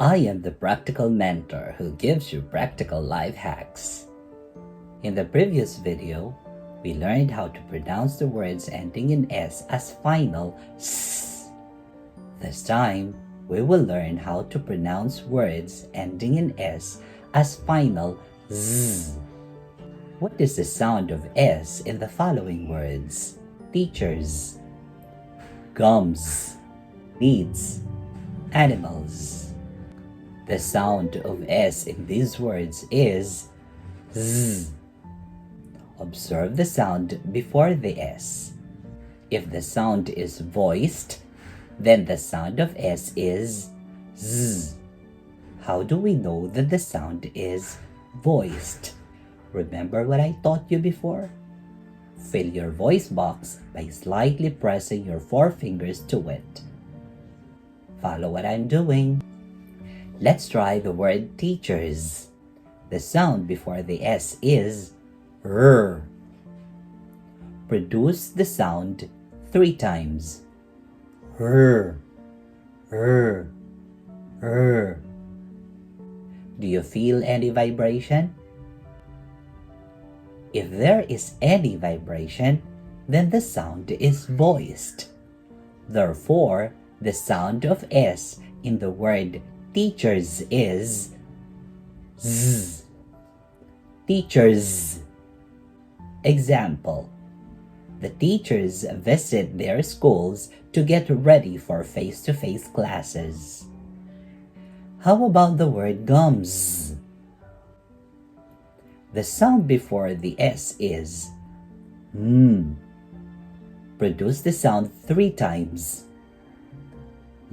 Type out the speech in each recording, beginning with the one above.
I am the practical mentor who gives you practical life hacks. In the previous video, we learned how to pronounce the words ending in S as final S. This time, we will learn how to pronounce words ending in S as final Z. What is the sound of S in the following words? Teachers, gums, needs, animals. The sound of S in these words is Z. Observe the sound before the S. If the sound is voiced, then the sound of S is Z. How do we know that the sound is voiced? Remember what I taught you before? Fill your voice box by slightly pressing your forefingers to it. Follow what I'm doing. Let's try the word teachers. The sound before the S is R. Produce the sound 3 times. R, R, R. Do you feel any vibration? If there is any vibration, then the sound is voiced. Therefore, the sound of S in the word teachers is Z. Teachers. Example: the teachers visit their schools to get ready for face-to-face classes. How about the word gums? The sound before the S is M. Produce the sound 3 times.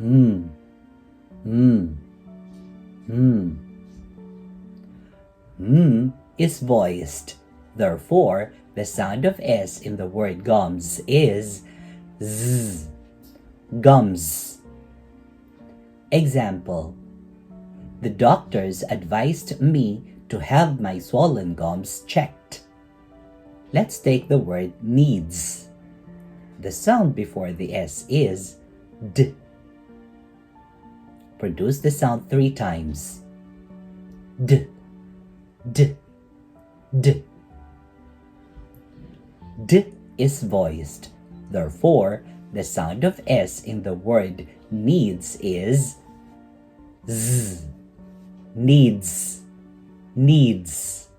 M, M, M. M is voiced. Therefore, the sound of S in the word gums is Z. Gums. Example: the doctors advised me to have my swollen gums checked. Let's take the word needs. The sound before the S is D. Produce the sound 3 times. D, D, D. D is voiced. Therefore, the sound of S in the word needs is Z. Needs. Needs.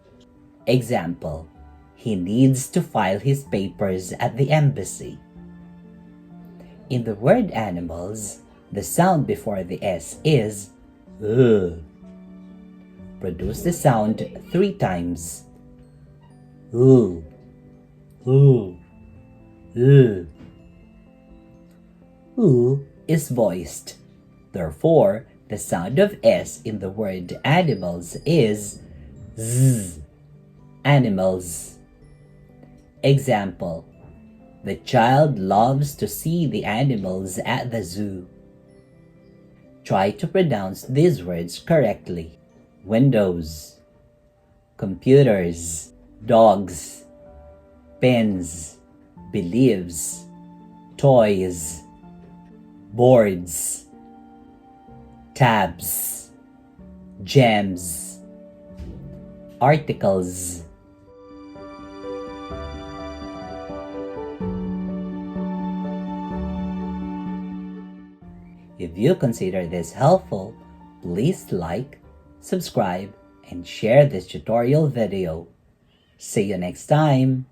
Example: he needs to file his papers at the embassy. In the word animals, the sound before the S is Produce the sound 3 times. U is voiced. Therefore, the sound of S in the word animals is Z. Animals. Example: the child loves to see the animals at the zoo. Try to pronounce these words correctly. Windows, computers, dogs, pens, believes, toys, boards, tabs, gems, articles. If you consider this helpful, please like, subscribe, and share this tutorial video. See you next time!